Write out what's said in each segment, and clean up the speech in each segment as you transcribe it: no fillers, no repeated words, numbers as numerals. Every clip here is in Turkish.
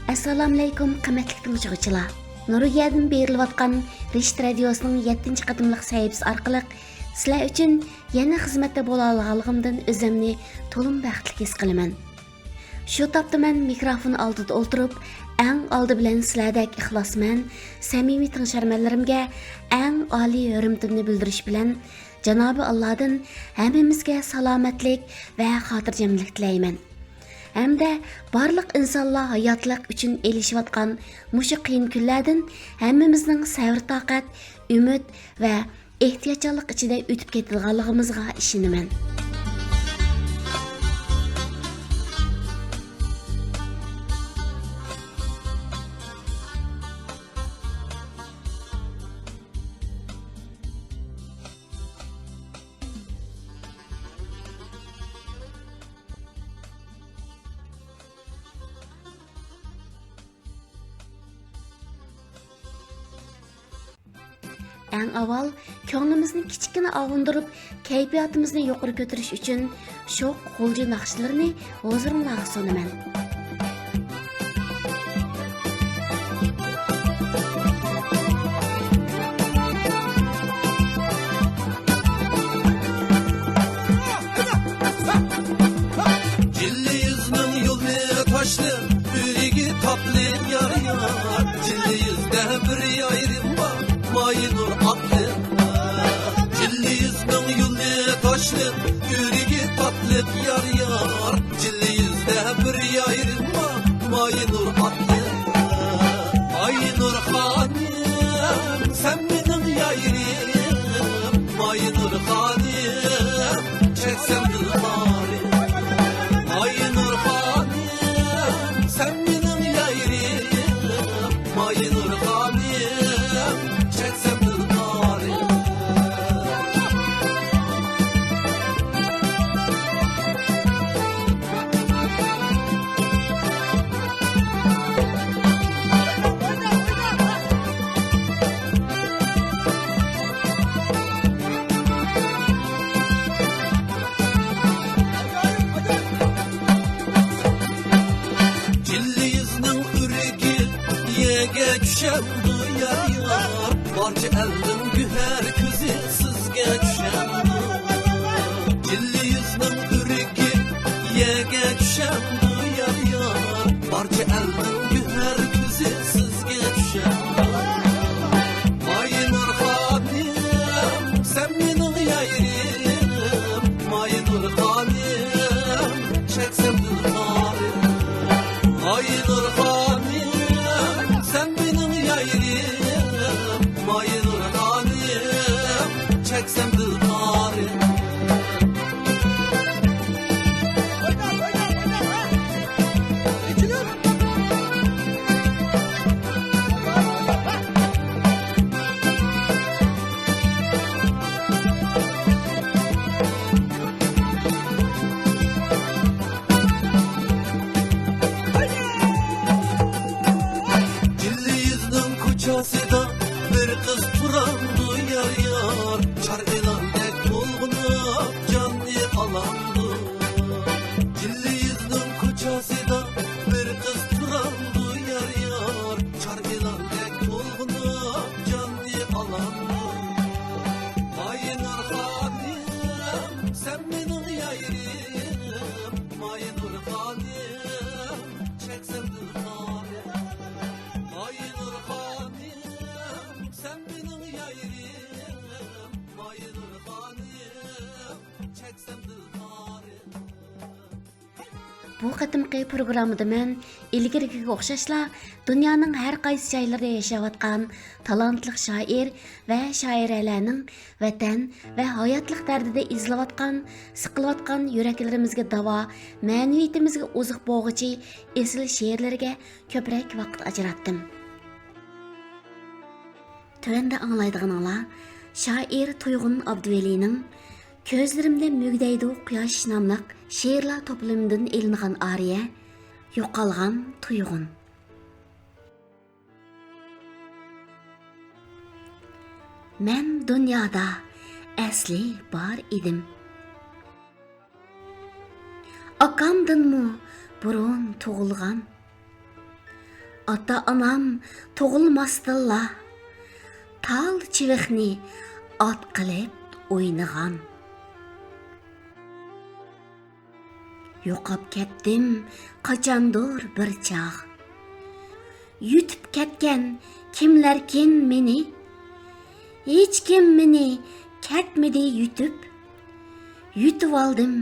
Assalamu alaykum qimmatli tinglovchilar. Nuriyadan berilayotgan Risht Radiosuning 7-chi qadimliq sahifasi orqali sizlar uchun yana xizmatda bo'la olganligimdan o'zimni to'lim baxtli his qilaman. Shu topda men mikrofon oldida o'tirib, eng oldi bilan sizlardek ixlosman, samimiy tingshirmanlarimga eng oliy hurmatimni bildirish bilan Janobi Allohdan hammamizga salomatlik va xotirjamlik tilayman. Hamda barliq insonlar hayotlik uchun elishayotgan mushu qiyin kunlardan hammamizning sabr-toqat, umid va ehtiyotkorlik ichida o'tib ketadiganligimizga ishonaman. Eng avval ko'nglimizni kichkina avundirib, kayfiyatimizni yuqori ko'tarish uchun shu qo'lji naqshlarni huzuringizga sunaman. Cilli yüzünün yolunu taşlı, ürigi tatlı yar yar. Cilli yüzde bir ayrım var, mayınur aklım. Cilli yüzünün yolunu taşlı, ürigi tatlı yar yar. Cilli yüzde bir ayrım var, mayınur aklım. Mayınur hanım, sen benim yayrım. Mayınur hanım, çeksem dırlarım. Mayınur hanım, sen benim yayrım. Mayınur hanım, çeksem dırlarım. Cilli yüzünün üregi yege düşen duyar yar. Barca eldim güher kızı sizge düşen duyar. Cilli yüzünün üregi yege düşen duyar yar. Barca eldim güher kızı sizge düşen duyar. Mayınur hanım, sen benim yayrım. Mayınur hanım, çeksem dırlarım. Mayınur hanım, sen benim yayrım. Mayınur hanım, çeksem dırlarım. Cilli yüzünün kucasında bir kız turandı yar yar. Çar elandek dolgunup canlı alandı. Cilli yüzünün kucasında bir kız turandı yar yar. Çar elandek dolgunup canlı alandı. Mayınur hanım, sen benim yayrım. Mayınur hanım, çeksem dırlarım. Mayınur hanım, sen benim yayrım. Mayınur hanım, çeksem dırlarım. Bu qatimqi programmada men ilgiriga o'xshashla dunyoning har qaysi joylarida yashayotgan talantli shoir va shoiralarning vatan va hayotlik dardida izlayotgan, siqilayotgan yuraklarimizga davo, ma'naviyatimizga oziq bo'g'ichi esil she'rlarga ko'proq vaqt ajratdim. Tövende anglaydiganlar shoir Tuyg'un Abduvalining Ko'zlarimda mügdeydi quyosh nomliq she'rlar to'plamidan elingan ariya Yo'qolgan tuyg'un. Men dunyoda asli bor edim. Akamdınmı burun tug'ilgan. ata-anam tug'ilmasdilla tal chiviqni ot qilib o'ynagan. Yo'qab ketdim qachondir bir chaq. Yutib ketgan kimlarkin meni, hech kim meni ketmidi yutib. Yutib oldim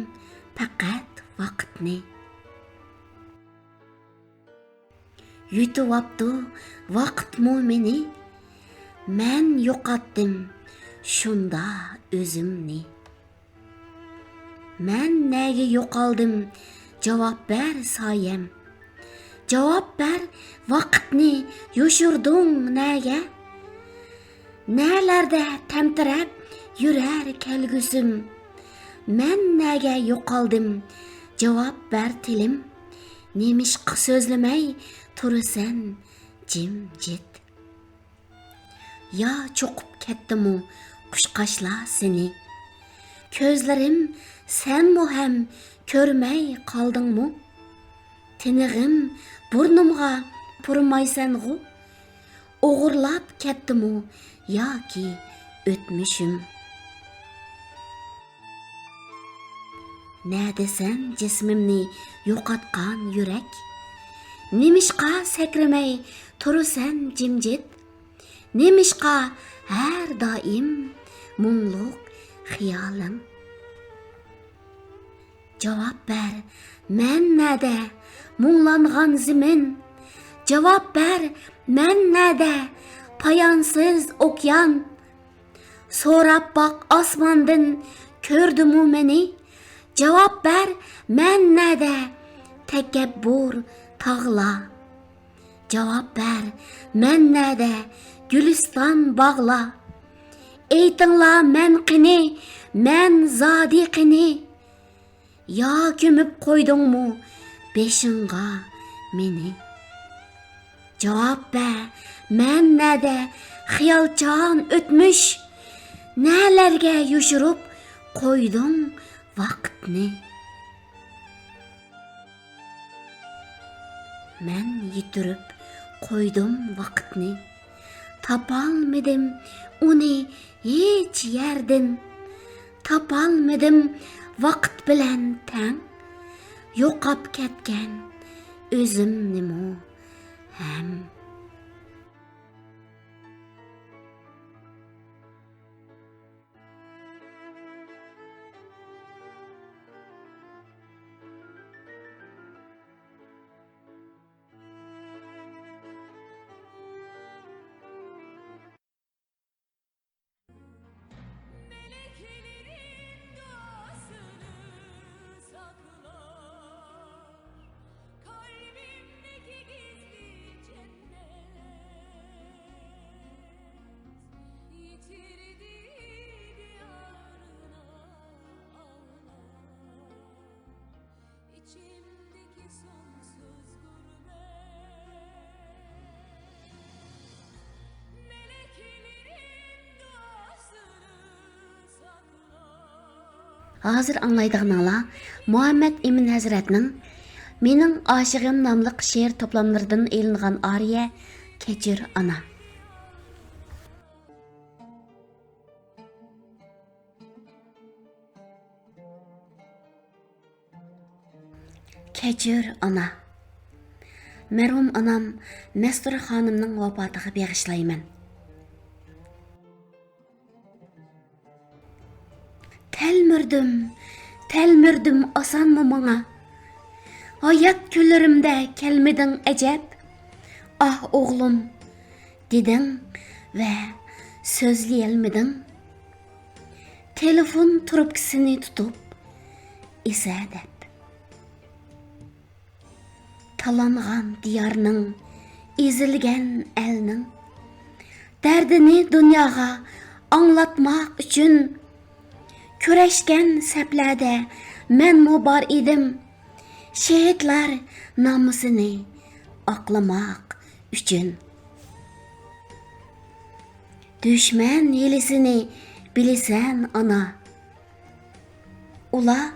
faqat vaqtni. Yutib olibdi vaqtmi meni, men yo'qotdim shunda o'zimni. Men nega yo'qoldim, javob ber soyam. Javob ber, vaqtni yo'shirding nega? Nelarda tamtirab yurar kelgusim. Men nega yo'qoldim, javob ber tilim. Nemishqa so'zlamay turasan jimjit. Ya cho'qib ketdimu qushqashlar seni. Ko'zlarim senmi ham ko'rmay qoldingmi? Tinig'im burnimga purmaysan-g'u. O'g'irlab ketdimu yoki o'tmishim. Ne desen jismimni yo'qotgan yurak? Nemishqa sakramay turasan jimjit? Nemishqa her doim mungluq xiyolim? Javob ber, men nada munglangan zimin? Javob ber, men nada poyonsiz okyan? So'rab baq osmondan ko'rdimu meni? Javob ber, men nada takabbur tog'lar? Javob ber, men nada güliston bog'lar? Aytinglar men qini, men zodi qini? Ya ko'mib qo'ydingmi beshingga meni? Javob ber, men nada xiyolchan o'tmish? Nelarga yo'shirib qo'yding vaqtni? Men yitirib qo'ydim vaqtni. Topolmadim uni hech yerdan. Topolmadim vaqt bilan tang. Yo'qab ketgan o'zimnimi ham. Hazır anlaydıqnыңlar Muhammed Emin Hazretning Mening aşığım namlıq şeir toplamlarından elingan ariye Kechir ana. Kechir ana. Merhum anam Mestur xonimning vafotiga bag'ishlayman. Telmirdim osanmı bana? Hayat küllerimde kelmedin ecep. Ah oğlum, dedin ve sözleyelmedin. Telefon trubkasini tutup ise dep. Talangan diyarının, ezilgen elinin derdini dünyaya anlatmak için Köreşken seplerde men bar idim. Şehitler namusini aklamak üçün. Düşman yelisini bilisen ana. Ula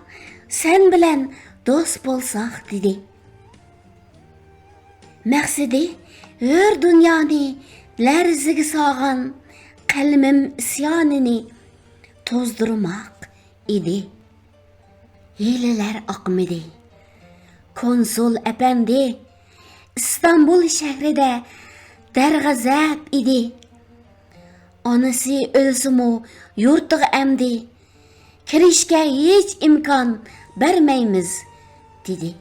sen bilen dost bolsak dedi. Maqsadi hör dunyoni larziga solgan qalbim isyonini to'zdirmoq edi. Hiylalar oqmidi. Konsul efendi İstanbul şehrida darg'azab idi. Onasi o'lsimu yurtiga emdi. Kirishga hech imkon bermaymiz dedi.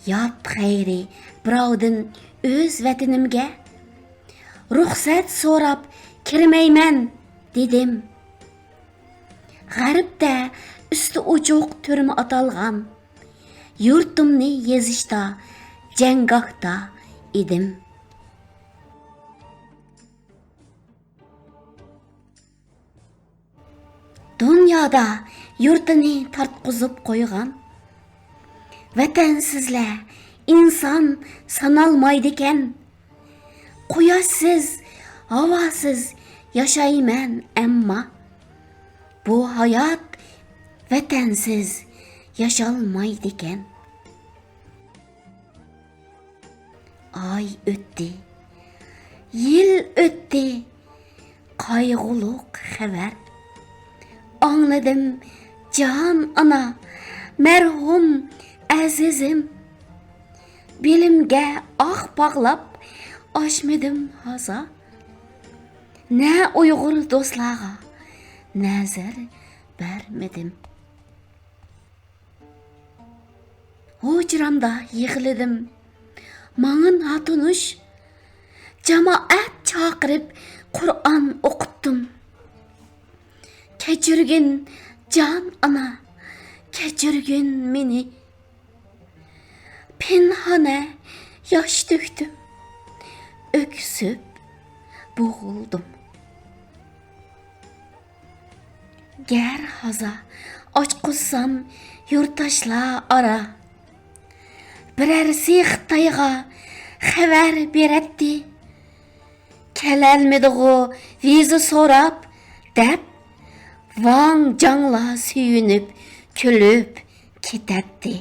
Yap xayri birovdan o'z vatanimga ruxsat so'rab kirmayman dedim. G'arbda üstü uçuq türme atalgan yurtimni yezishda janggohda edim. Dünyada yurtini tartqızıp qo'ygan vatansizlar inson sanalmaydi ekan. Quyoshsiz, havosiz yashayman ammo bu hayot vatansiz yaşalmaydı ekan. Ay o'tdi, yil o'tdi, qayg'uluq xabar. Anladım can ana, merhum azizim. Bilimge ah bağlap aşmadım haza. Ne Uygur dostlara nazar vermedim. Hocramda yığıldım. Mağın hatunuş, cemaat çağırıp Kur'an okuttum. Keçirgin can ana, keçirgin meni. Pinhane yaş döktüm, öksüp boğuldum. Ger haza açqızsam yurttaşla ara. Birersi Xitayga xabar beretdi. Kelelmediği viza sorap dep Van canla süyünüp külüp ketetti.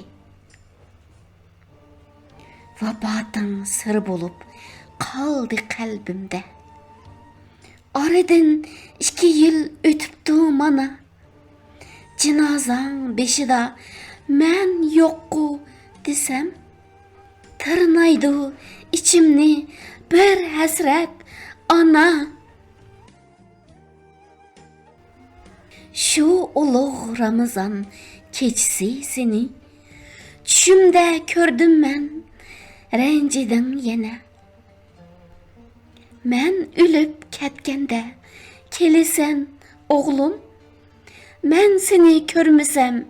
Vabatın sır bulup kaldı kalbimde. Aradan 2 yıl ötüptü mana. Cinazan beşida men yokku desem. Tırnaydı içimni bir hasret ana. Şu ulug' Ramazan keçisi seni düşümde kördüm men, rencidim yine. Men ölüp ketkende kelesen oğlum, men seni körmesem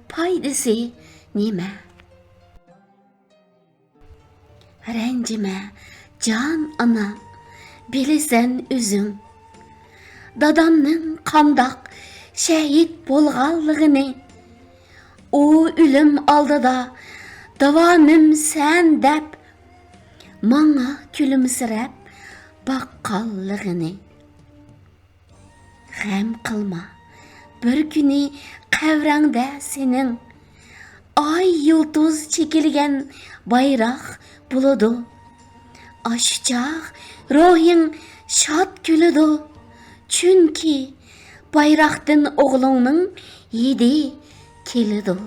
paydası nime? Rencime can ana, bilesen üzüm. Dadamның qandaq şehit bolğanlığını, o ölüm aldıda davamım sen dep, mana külümsirep baqqallığını. G'am qilma, bir kuni qavrangda senin, ay yıldız çekilgen bayrak buludu. Aşçaq ruhin şat gülüdü. Çünkü bayraktan oğlunun yedi kelidu.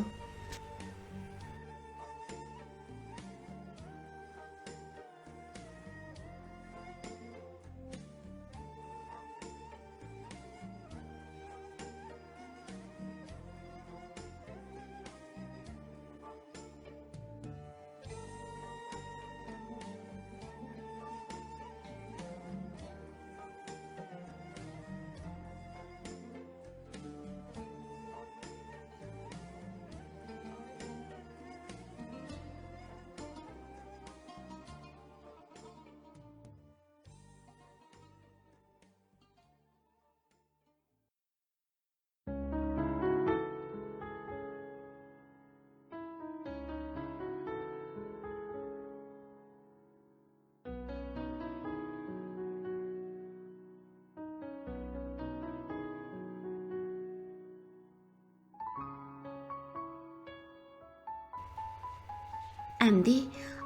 Әмді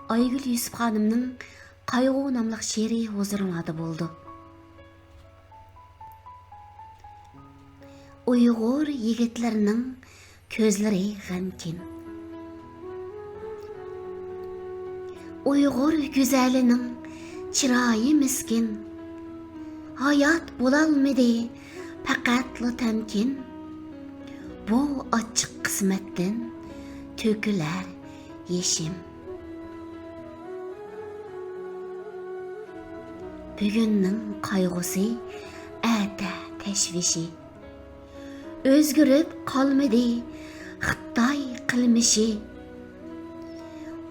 Айгүл Юсуп ханымның Қайғу намлық шері huzurlarda болды. Uyghur yigitlərinin közləri ғəmkin. Uyghur güzəlinin çırayı miskin. Hayat bulalmadı faqatlı təmkin. Bu açıq qismətdən tökülər yeşim. Бүгіннің қайғысы әті тәшвиші. Өзгіріп қалмады Xitay qilmishi.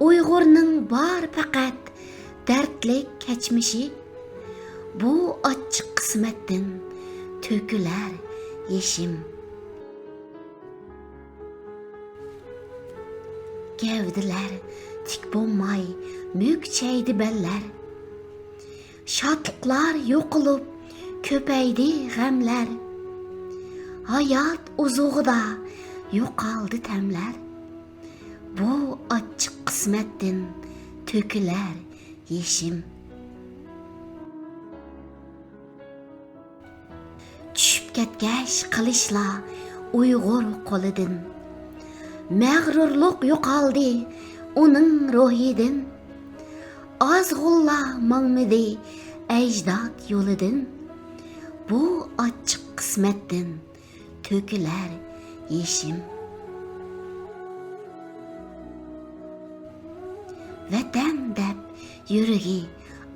Uyg'urning бар faqat dardlik kechmishi. Bu ochiq qismatdan to'kilar yeshim. Gavdilar tik bo'lmay mükçeydi beller. Şatlıklar yoqulub köpeydi g'amlar. Hayat uzuğuda yo'qoldi təmlər. Bu açıq qismatdan to'kilar yeshim. Tushib ketgash qilishla Uyg'ur qo'lidan. Mag'rurluq yo'qoldi uning ruhidan. Azg'ulla mangmidi ajdod yo'lidan. Bu açıq qismatdan to'kilar yeshim. Vatan deb yuragi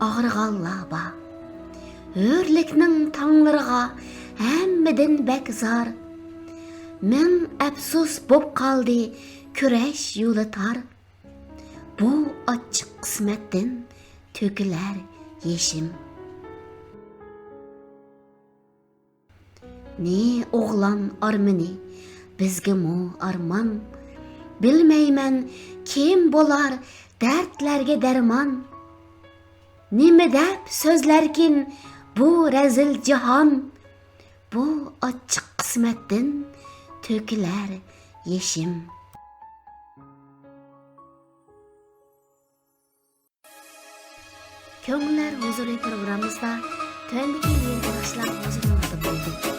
og'riganlar bor. Hurlikning tanglarga hammadan bekzor. Ming afsus bo'p qoldi kurash yo'li tor. Bu ochiq qismatdan to'kilar yeshim. Ne oğlan armini bizge mu arman. Bilmeymen kim bolar dertlerge derman. Nime dep sözlerkin bu rezil cihan. Bu açık kısmetten tökiler yeşim. Köngüller huzuri programımızda töndeki yeni başlar huzurlarda bulduk.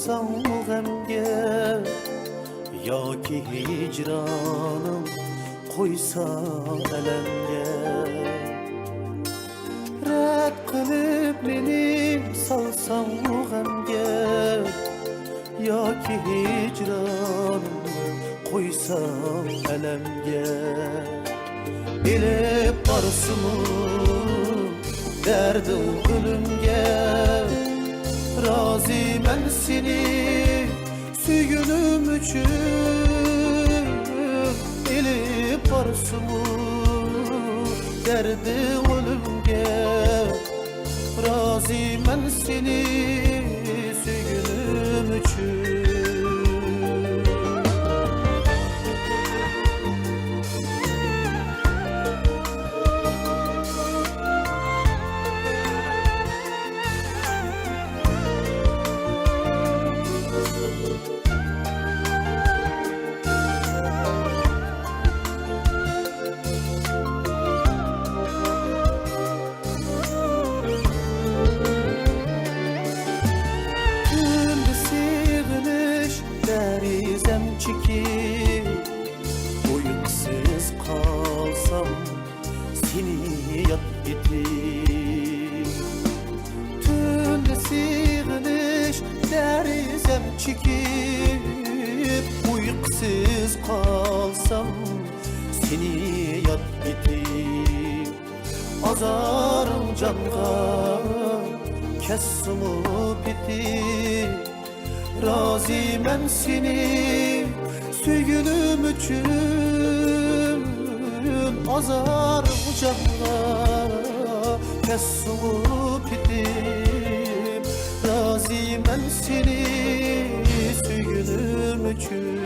salsan mı gemge yoki hicranım qo'ysa alamga rad qilib meni salsan mı gemge yoki hicranım qo'ysa alamga elib borsimi derdim ölümge razıyım seni sügünüm üçün elib borsimi derdi ölümge razıyım seni sügünüm üçün çekip uykusuz kalsam seni yat etip tünde sığınış derizem çekip uykusuz kalsam seni yat etip azarım canga kessumu bitip razıyım seni sügünüm üçün azar ucağına kessup gidip razıyım seni sügünüm üçün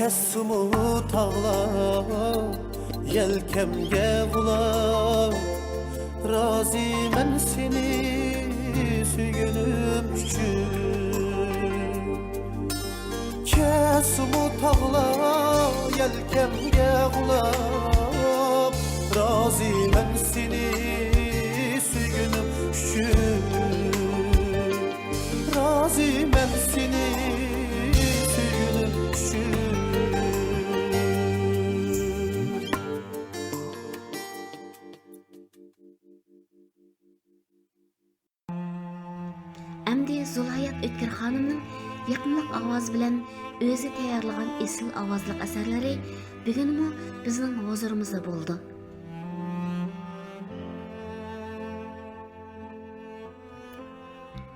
Kessumu tağlar, yelkemge kulak razıyım seni sügünüm üçün Kessumu tağlar, yelkemge kulak razıyım seni sügünüm üçün razıyım seni sügünüm üçün Әмді Зулхаят Өткір ханымның яқынлық аваз білән өзі тәйярлаған есіл авазлық әсәрләре бүгінмі біздің huzurumuzda болды.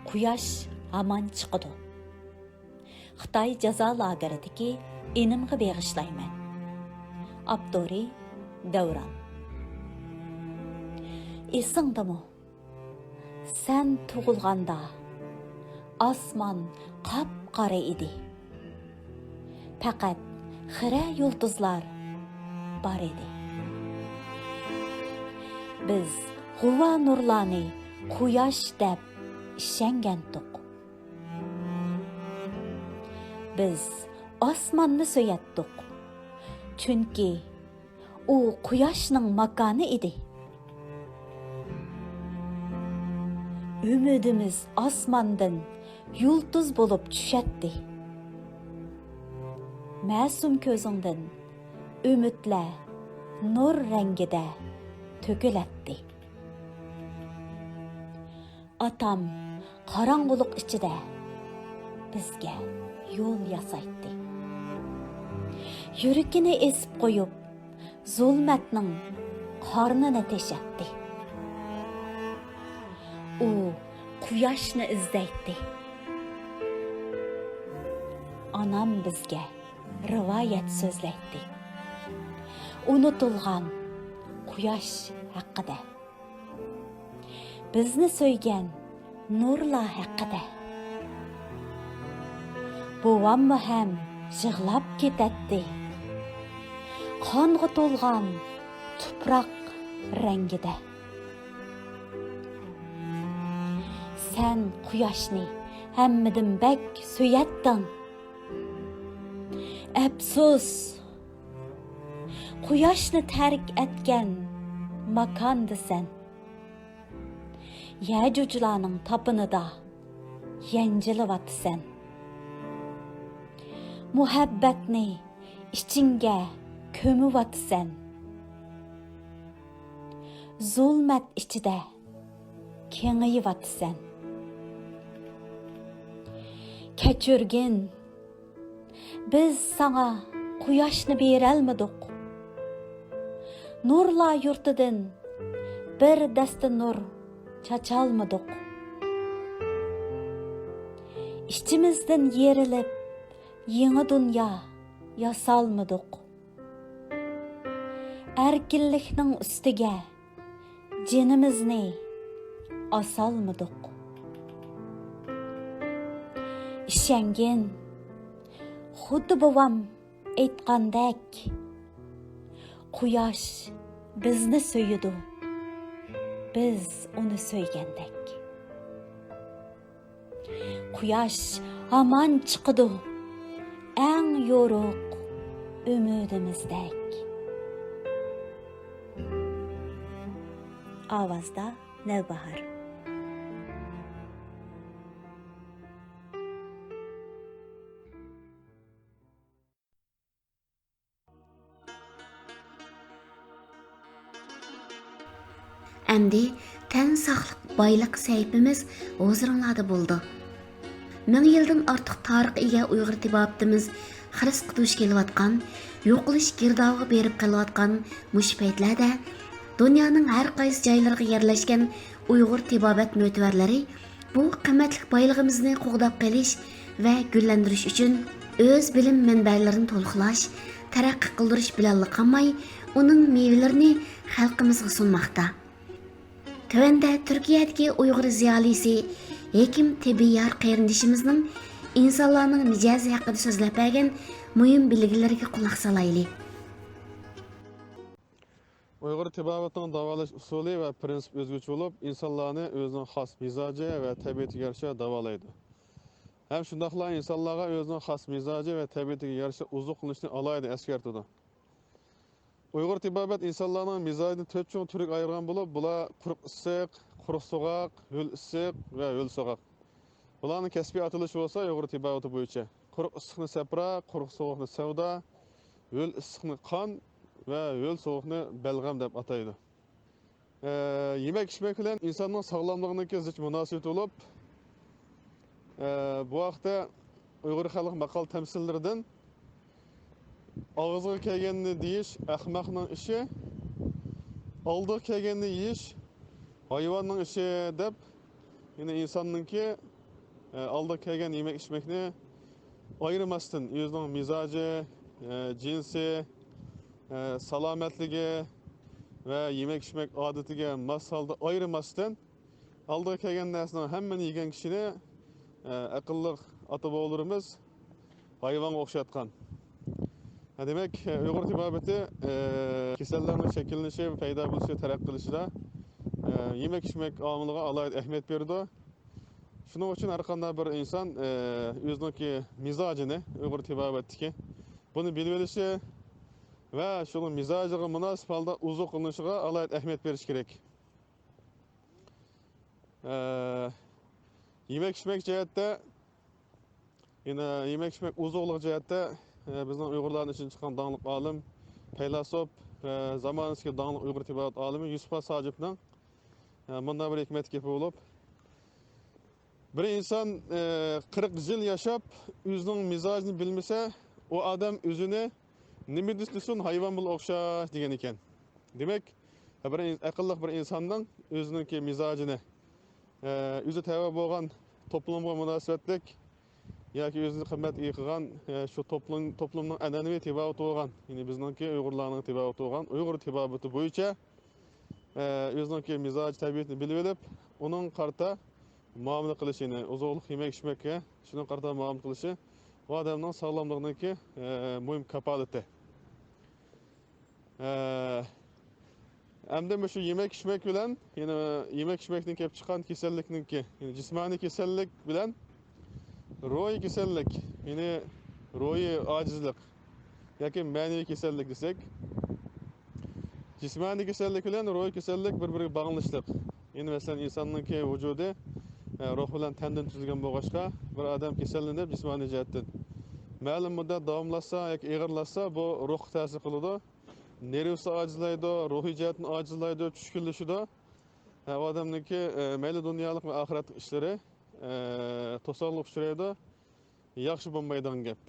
Quyosh hamon chiqadi. Xitoy jazo lageridagi enimga beg'ishlayman. Abduri Davron. Esingdimi? Sen tug'ilganda osmon qop-qora edi. Faqat xira yulduzlar bor edi. Biz g'uva nurlarni quyosh deb ishongandik. Biz osmonni so'yatdik. Chunki u quyoshning makoni edi. Ümidimiz osmondan yulduz bo'lib tushadi. Ma'sum ko'zingdan umidlar nur rangida to'kilatdi. Atam qorong'ulik ichida bizga yo'l yasaydi. Yuragini esib qo'yib, zulmatning qornini teshatdi. U quyoshni izlaydi. Anam bizga rivoyat so'zlaydi. Unutilgan quyosh haqida. Bizni so'ygan nurlar haqida. Buvammi ham yig'lab ketadi. Qonga to'lgan tuproq rangida. Sen quyoshni hammadan bak so'yatding. Afsus, quyoshni tark etgan makondisan. Yajuclarning tapınida yanjilyapsan. Muhabbatni içinga ko'miyapsan. Zulmat ichida kengayipsan. Kechirgin, biz sana quyoshni beralmadik. Nurlar yurtidan bir dasta nur chachalmadik. İçimizden yerilib, yeni dünya yasalmadik. Erkinlikning ustiga jinimizni asalmadik. İşengin, xuddi bovam aytgandek, quyosh bizni so'yidi, biz uni so'ygandek. Quyosh hamon chiqidi, eng yorug' umidimizdek. Ovozda Navbahor. Әмді тән сақлық байлық сәйіпіміз озырыңлады болды. 1000 yıldan artıq tarix ega Uyghur tibobatimiz xiristga duch kelayotgan, yo'qolish girdog'iga berib kelayotgan mush paytlarda dunyoning har qaysi joylariga yerlashgan Uyghur tibobat mo'tabarlari bu qimmatli boylig'imizni qo'g'dab qelish va gullantirish uchun o'z bilim manbalarini to'liqlash, taraqqiy qildirish bilan qolmay, uning mevalarini xalqimizga sunmoqda. Tövəndə Türkiyədəki Uyğur ziyalisi Hekim Tibiyar qarindişimizning insonlarning mijozi haqida so'zlab bergan muhim bilgilarga quloq solayli. Uyghur tibobatining davolash usuli va prinsip o'zgacha bo'lib, insonlarni o'zining xos mizoji va tabiatiga yarasha davolaydi. Ham shundaqla insonlarga o'zining xos mizoji va tabiatiga yarasha uzuq qilishni alohida eskartadi. Uyghur tibobat insonlarning mizojini 4 cho'ng turga ayirgan bo'lib, bular quruq issiq, quruq so'g'aq, yo'l issiq va yo'l so'g'aq. Bularning kasbiy atalishi bo'lsa Uyghur tibobati bo'yicha quruq issiqni sapra, quruq so'g'aqni savda, yo'l issiqni qon va yo'l so'g'aqni balg'am deb ataydi. Yemek içmek bilan insonning sog'lomligiga zich munosabat bo'lib, bu vaqtda Uyghur xalq maqol tamsillaridan ağızga kelganni deyish ahmoqning ishi, oldiga kelganni yeyish hayvonning ishi deb, yine insonningki oldiga kelgan yemek içmekni ayırmasdan o'zining mizoji, jinsi, salomatligi va yemek içmek odatiga mos holda ayirmasdan oldiga kelgan narsaning hammani yegan kishini aqlli ota-bobolarimiz hayvonga o'xshatgan. Demek Uyghur tibobati kasallarning shakllanishi va paydo bo'lishi, taraqqiy qilishida yemek içmek omiliga alohida ahamiyat berdi. Shuning uchun har qanday bir inson o'zining mizojini Uyghur tibobatiki buni bilib olishi va shuning mizojiga munosib holda uzuq qilishiga alohida ahamiyat berish kerak. Yemek içmek jihatda, yine yemek içmek uzuqlik jihatda bizning Uyg'urlarning ichidan chiqqan dongli olim, faylasuf zamanımızki dağınıq Uyghur tibavat alimi Yusuf Sacip'nin bundan bir hikmet kepi olup bir insan 40 yıl yaşap özünün mizacını bilmese o adam özünü nime düşünsün hayvan bul okşaş degen eken. Demek bir akıllı bir insandan özününki mizacını özü tava bolgan toplumga münasebetlik yoki özünü kıymet iyi kılgan şu toplumның ananaviy tibavatı bolgan, yani bizningki Uyg'urlarning tibavatı bolgan Uyg'ur tibavatı bo'yicha özününki mizacı tabiatini bilip elip, onun qarta muamele qilishini, uzoqlik yemek içmekке, şunun qarta muamele qilishi o adamның sağlamlığındaki muhim kapaleti. Hem şu yemek içmek bilen, yani yemek içmekten kelip çıkan kesellikninki, yani cismani kesellik bilen ruhi kesellik, yani ruhi acizlik, yoki ma'naviy kesellik desek, cismani kesellik bilen ruhi kesellik bir-biriga bağlanışlık. Yani mesela insanninki vücudu ruh bilen tenden tuzilgan bo'lg'achqa bir adam kasallanib jismoniy jihatdan ma'lum muddat davomlashsa yoki ig'irlashsa bu ruh ta'sir qiladi, nervisi ojizlaydi, ruhiy jihatdan ojizlaydi, tushkunlashadi. O odamniki mayli dunyolik va oxirat ishlari to'sqinlik uchraydi, yaxshi bo'lmaydigan gap.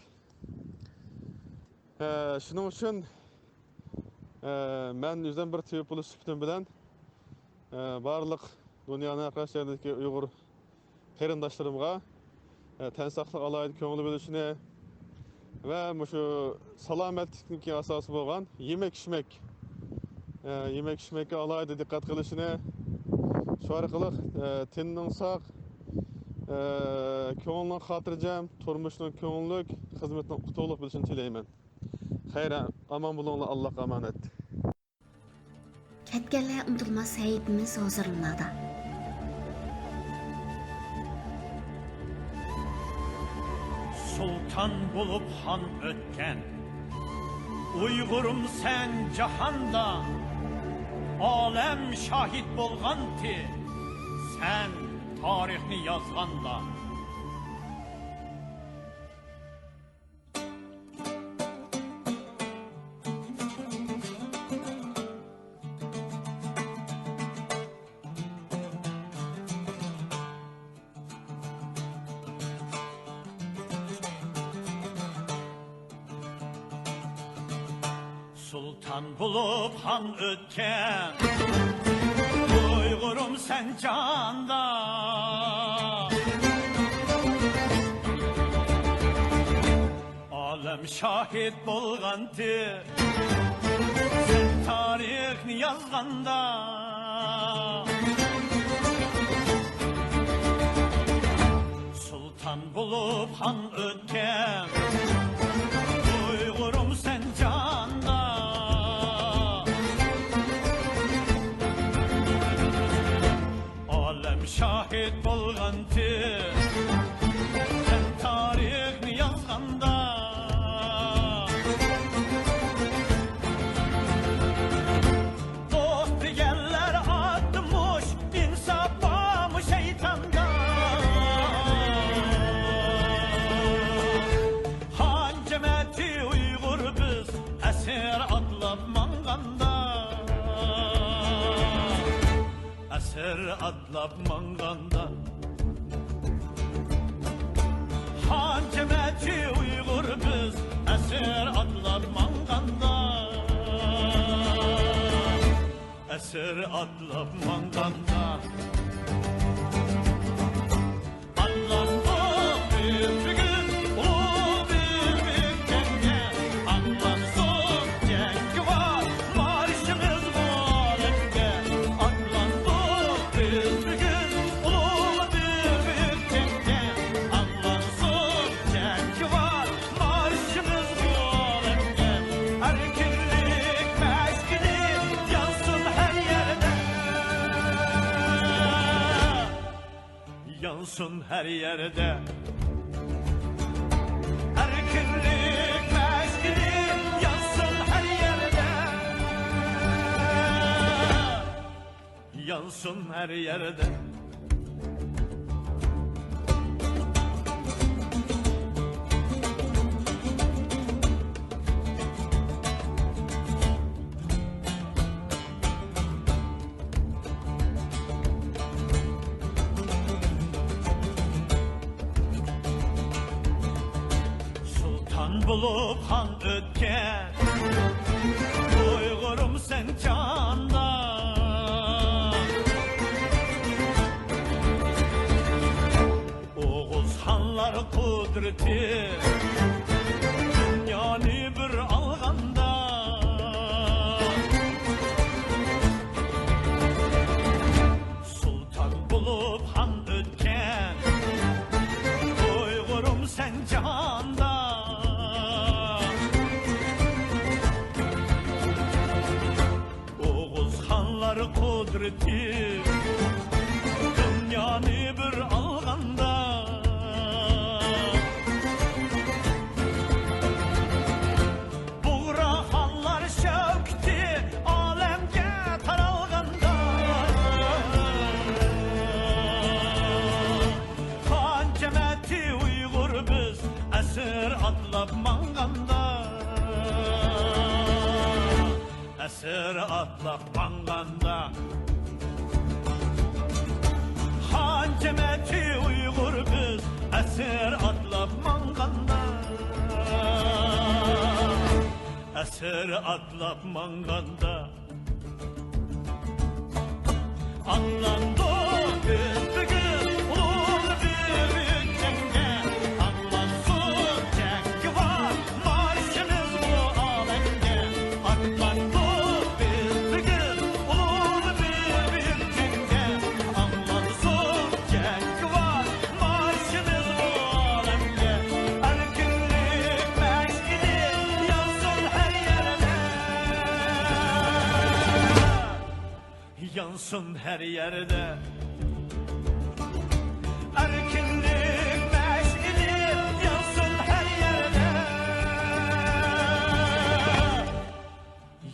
Shuning uchun men o'zim bir tepuli suhbatim bilan barliq dunyoning qarashlardagi Uyg'ur qarindoshlarımga tan saqliq alaydı ko'ngil bo'lishini va shu salomatlikning asosi bo'lgan yemek içmekka alaydı diqqat qilishini, shu orqali tenning sog', ko'ngilning xotirjam, turmushning ko'ngillik, xizmatning qutuqlik bo'lishini tilayman. Xayr, aman bo'linglar, Allohga omonat. Ketkenler unutulmaz sahibimiz huzurlarda. Sultan bulup han ötken, Uygurum sen cahanda, alem şahit bolganti, sen tarihni yazganda. Sultan bulup han ötken, Uygurum sen canda. Alem şahit bolganti, sen tarihni yazganda. Sultan bulup han ötken, Uygurum sen canda. Şahit bolganti, sen tarihni yazganda. Dost digenler atmış, insaf bağımı şeytanda. Han cemeti Uygur biz, esir adlab manganda. Esir adlab manganda. Han cemeti Uygur biz, esir adlab manganda. Esir adlab manganda. Adlandı bir gün, o bir genge. Anlansın cengi var, marşımız var enge. Adlandı bir gün, o bir genge. Anlansın cengi var, marşımız var enge. Erkinlik meşkili yansın her yerde. Yansın her yerde. Erkinlik meşkili yansın her yerde. Yansın her yerde. bulup han ötken Uygurum sen canda Oğuz hanlar kudreti Dünyani bir alganda Sultan bulup han ötken Uygurum sen canda Oğuz hanlar kudreti Dünyani bir alganda Buğra hanlar şevkti alemge taralganda Han cemeti Uygur biz esir atlap manganda Esir atlap manganda Han cemeti Uygur biz esir atlap manganda Esir atlap manganda Anlandık biz bugün ulu büyük cenge Anlansın cengi var marşımız bu alemde Anlandık biz bugün ulu büyük cenge Anlansın cengi var marşımız bu alemde Erkinlik meşgili yansın her yerde Yansın her yerde Erkinlik meşgili yansın her yerde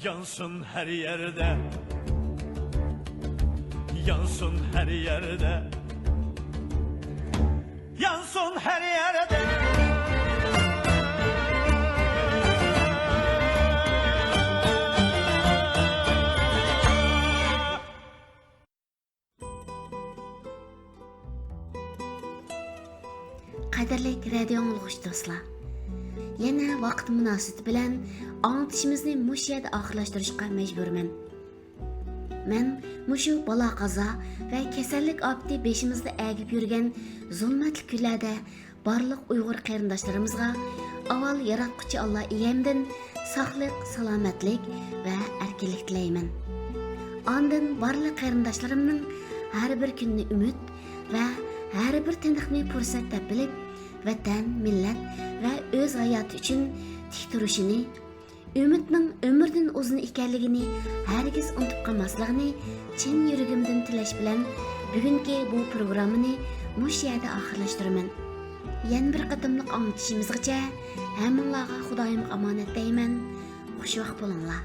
Yansın her yerde Yansın her yerde Yansın her yerde Qadrli radio anglag'uchi do'stlar, yana vaqt munosabati bilan anglitishimizni mush yerda oxirlashtirishga majburman. Men mushu balo qazo va kasallik ofati beshimizda agib yurgan zulmatli kunlarda barliq Uyg'ur qarindoshlarimizga avval yaratquchi Alloh egamdan sog'lik, salomatlik va erkinlik tilayman. Ondan barliq qarindoshlarimning har bir kunni umid va har bir tiniqni fursat deb bilib, vatan, millat va o'z hayoti uchun tik turishini, umidning umrdan uzun ekanligini hargiz unutib qolmasligini chin yuragimdan tilash bilan bugungi bu programmani mush yerda oxirlashtiraman. Yana bir qatimliq anglitishimizgacha hammanglarga Xudoyim omonat deyman. Xush vaqt bo'linglar.